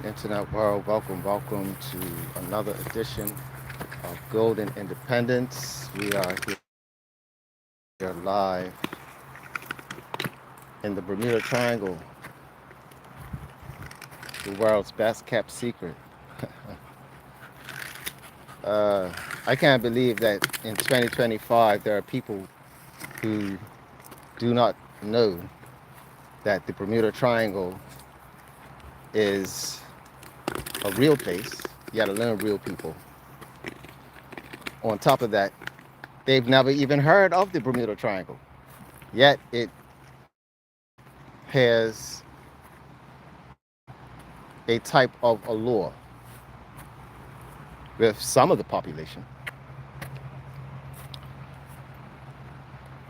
internet world. Welcome to another edition of Golden Independence. We are here live in the Bermuda Triangle, the world's best kept secret. uh, I can't believe that in 2025 there are people who do not know that the Bermuda Triangle is a real place. You gotta learn real people. On top of that, they've never even heard of the Bermuda Triangle. Yet it has a type of allure with some of the population.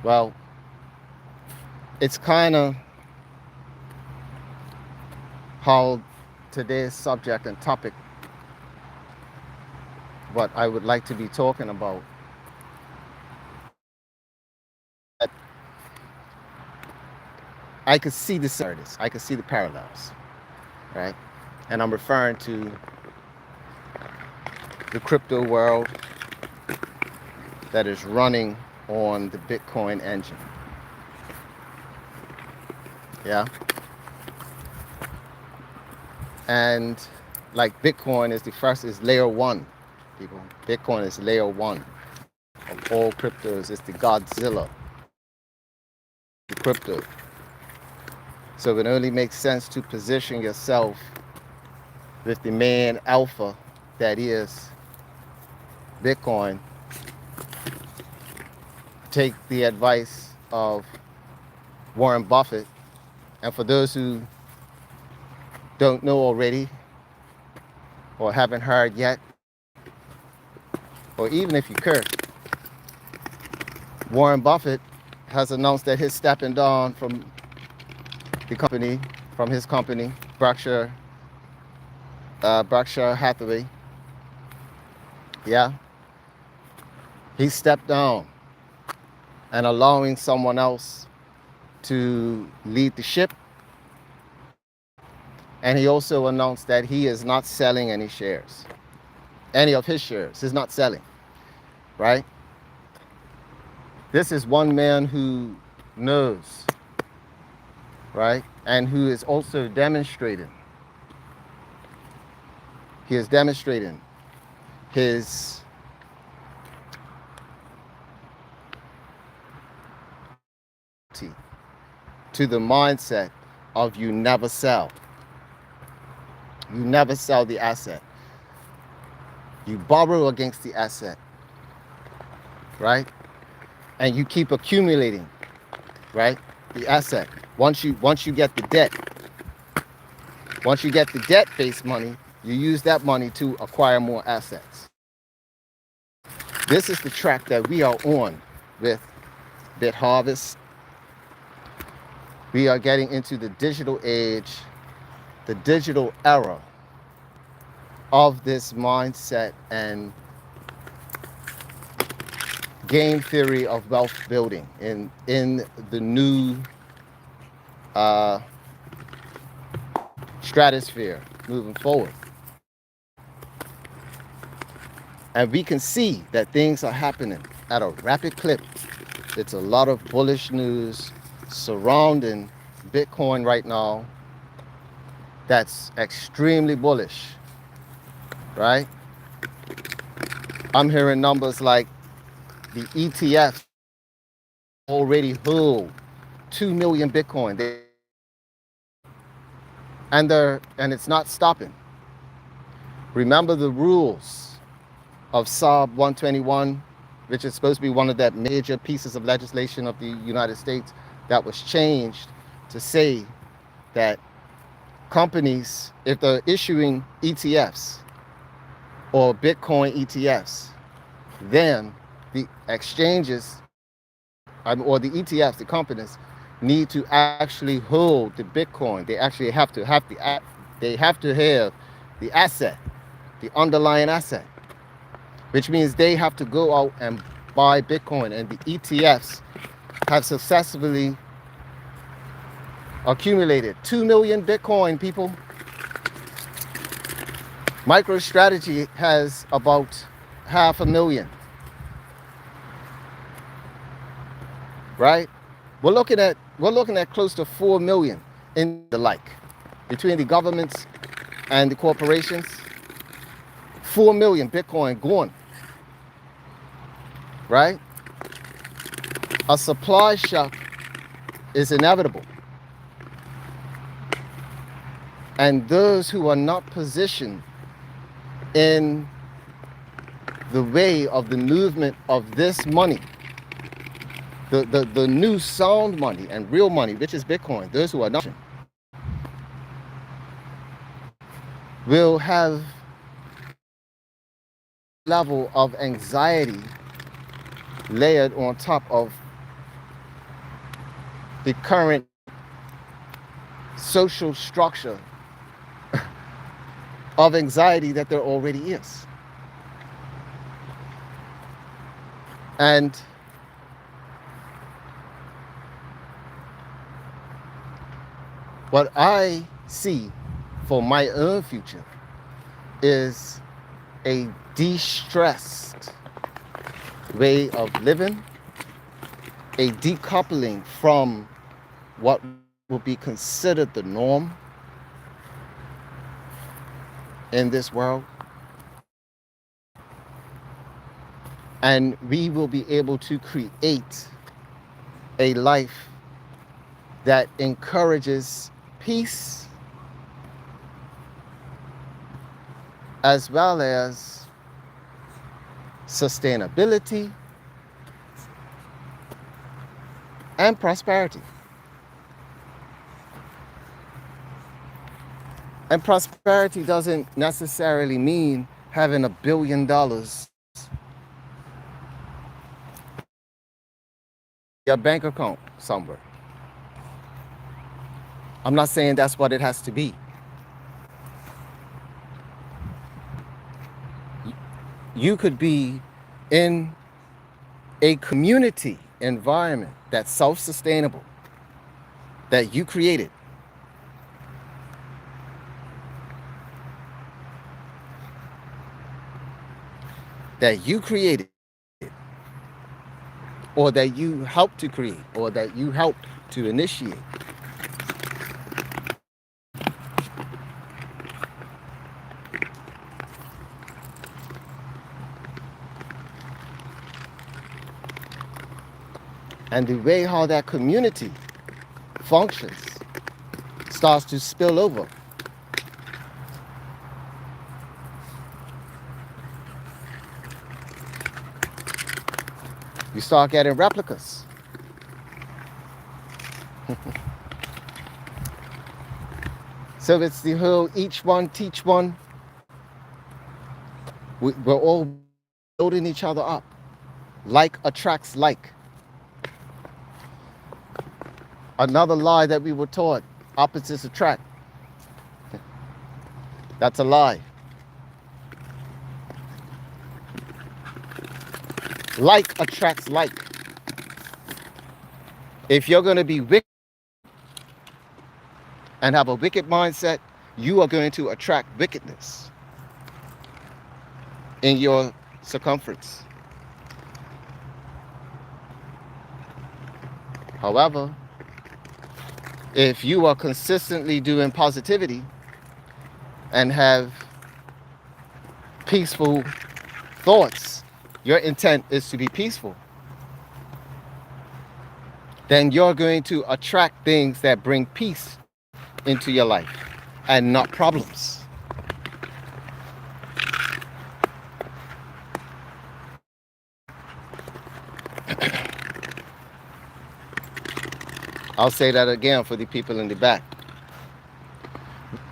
Well, it's kind of how today's subject and topic, what I would like to be talking about, I could see the similarities, I could see the parallels, right? And I'm referring to the crypto world that is running on the Bitcoin engine. Yeah. And like Bitcoin is layer one, people. Bitcoin is layer one of all cryptos. It's the Godzilla, the crypto. So it only makes sense to position yourself with the main alpha that is Bitcoin. Take the advice of Warren Buffett. And for those who don't know already or haven't heard yet, or even if you could, Warren Buffett has announced that he's stepping down from his company, Berkshire Hathaway. Yeah, he stepped down and allowing someone else to lead the ship. And he also announced that he is not selling any shares. Any of his shares, he's not selling, right? This is one man who knows, right? And who is also demonstrating. He is demonstrating his to the mindset of you never sell. You never sell the asset. You borrow against the asset, right? And you keep accumulating, right? The asset. Once you get the debt, once you get the debt-based money, you use that money to acquire more assets. This is the track that we are on with BitHarvest. We are getting into the digital age, the digital era of this mindset and game theory of wealth building in the new stratosphere moving forward. And we can see that things are happening at a rapid clip. It's a lot of bullish news surrounding Bitcoin right now that's extremely bullish, right? I'm hearing numbers like the ETF already hold 2 million Bitcoin. And it's not stopping. Remember the rules of SAB 121, which is supposed to be one of the major pieces of legislation of the United States that was changed to say that companies, if they're issuing ETFs or Bitcoin ETFs, then the exchanges or the ETFs, the companies, need to actually hold the Bitcoin. They actually have to have the asset, the underlying asset, which means they have to go out and buy Bitcoin. And the ETFs have successfully accumulated 2 million Bitcoin, people. MicroStrategy has about 500,000, right? We're looking at close to 4 million in the like between the governments and the corporations. 4 million Bitcoin gone, right? A supply shock is inevitable. And those who are not positioned in the way of the movement of this money, the new sound money and real money, which is Bitcoin, those who are not, will have level of anxiety layered on top of the current social structure of anxiety that there already is. And what I see for my own future is a de-stressed way of living, a decoupling from what will be considered the norm in this world. And we will be able to create a life that encourages peace as well as sustainability and prosperity. And prosperity doesn't necessarily mean having $1 billion your bank account somewhere. I'm not saying that's what it has to be. You could be in a community environment that's self-sustainable, that you created. That you created, or that you helped to create, or that you helped to initiate. And the way how that community functions starts to spill over. You start getting replicas. So it's the whole each one, teach one. We're all building each other up. Like attracts like. Another lie that we were taught, opposites attract. That's a lie. Like attracts like. If you're going to be wicked and have a wicked mindset, you are going to attract wickedness in your circumference. However, if you are consistently doing positivity and have peaceful thoughts, your intent is to be peaceful, then you're going to attract things that bring peace into your life and not problems. I'll say that again for the people in the back.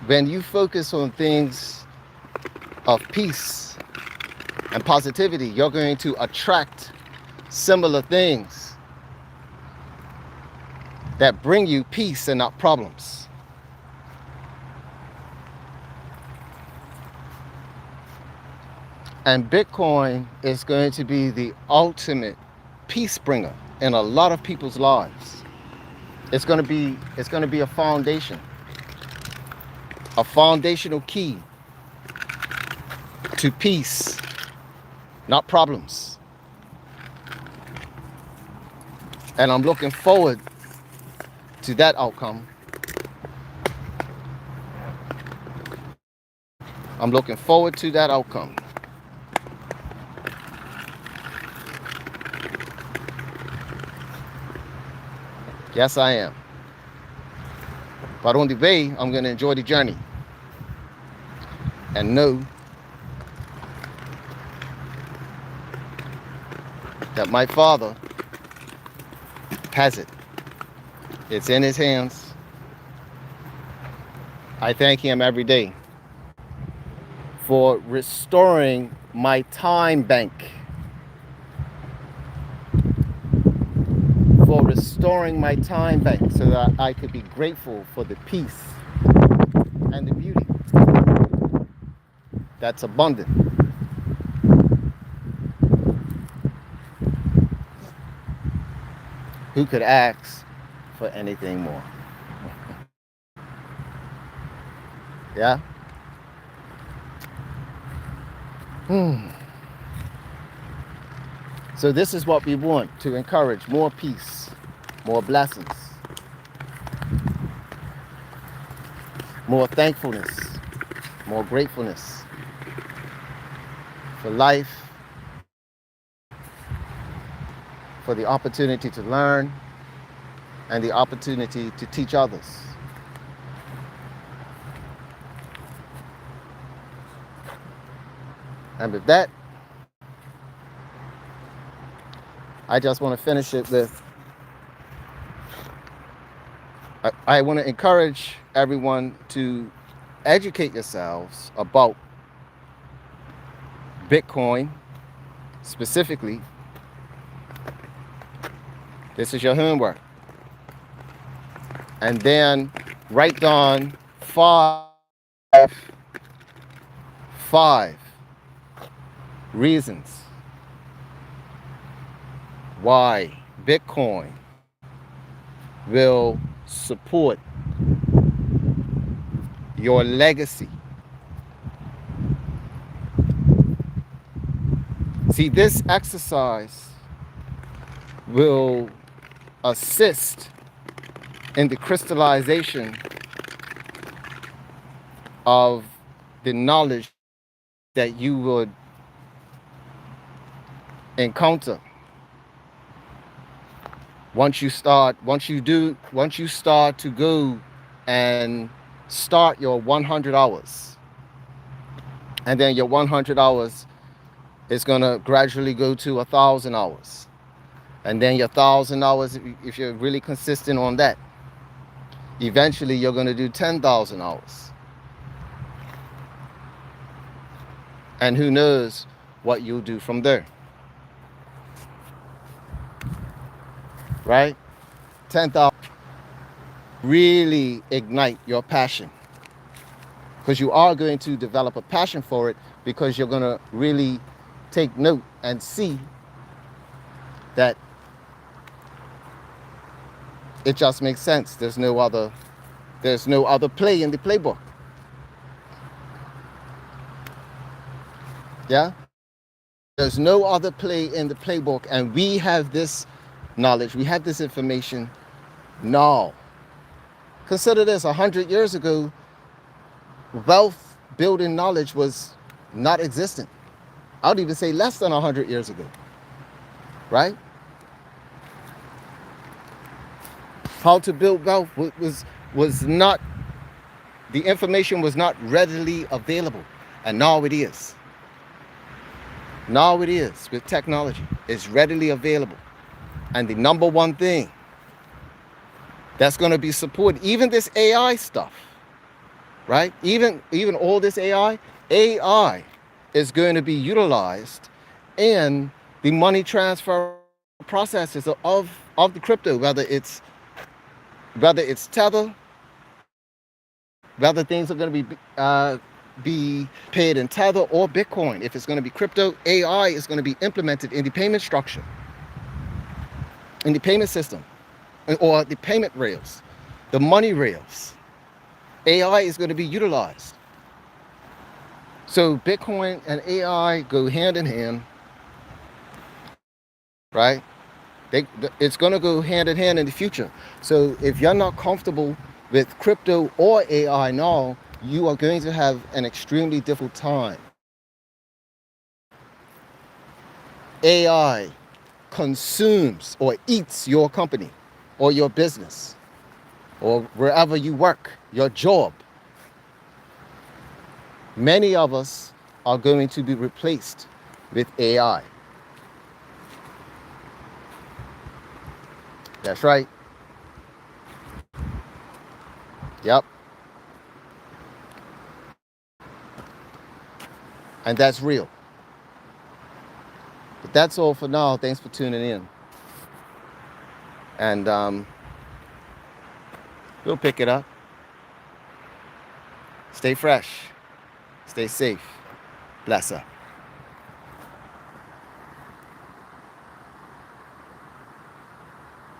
When you focus on things of peace and positivity, you're going to attract similar things that bring you peace and not problems. And Bitcoin is going to be the ultimate peace bringer in a lot of people's lives. It's going to be a foundation, a foundational key to peace, not problems. And I'm looking forward to that outcome. I'm looking forward to that outcome. Yes, I am. But on the way, I'm going to enjoy the journey and know that my Father has it. It's in his hands. I thank him every day for restoring my time bank. For restoring my time bank so that I could be grateful for the peace and the beauty that's abundant. Who could ask for anything more? Yeah? So this is what we want, to encourage more peace, more blessings, more thankfulness, more gratefulness for life, for the opportunity to learn and the opportunity to teach others. And with that, I just want to finish it with, I want to encourage everyone to educate yourselves about Bitcoin specifically. This is your homework. And then write down five reasons why Bitcoin will support your legacy. See, this exercise will assist in the crystallization of the knowledge that you would encounter once you start to go and start your 100 hours. And then your 100 hours is going to gradually go to 1,000 hours. And then your 1,000 hours, if you're really consistent on that, eventually you're going to do 10,000 hours. And who knows what you'll do from there. Right? 10,000. Really ignite your passion. Because you are going to develop a passion for it, because you're going to really take note and see that it just makes sense. There's no other play in the playbook. Yeah? There's no other play in the playbook, and we have this knowledge, we have this information now. Consider this, 100 years ago, wealth building knowledge was not existent. I would even say less than 100 years ago, right? How to build wealth was not, the information was not readily available, and now it is. Now it is with technology. It's readily available. And the number one thing that's going to be supported, even this AI stuff, right? Even all this AI is going to be utilized in the money transfer processes of the crypto, whether it's Tether, whether things are going to be paid in Tether or Bitcoin. If it's going to be crypto, AI is going to be implemented in the payment structure, in the payment system, or the payment rails, the money rails. AI is going to be utilized. So Bitcoin and AI go hand in hand, right? It's going to go hand in hand in the future. So if you're not comfortable with crypto or AI now, you are going to have an extremely difficult time. AI consumes or eats your company or your business or wherever you work, your job. Many of us are going to be replaced with AI. That's right. Yep. And that's real. But that's all for now. Thanks for tuning in. And we'll pick it up. Stay fresh. Stay safe. Bless her.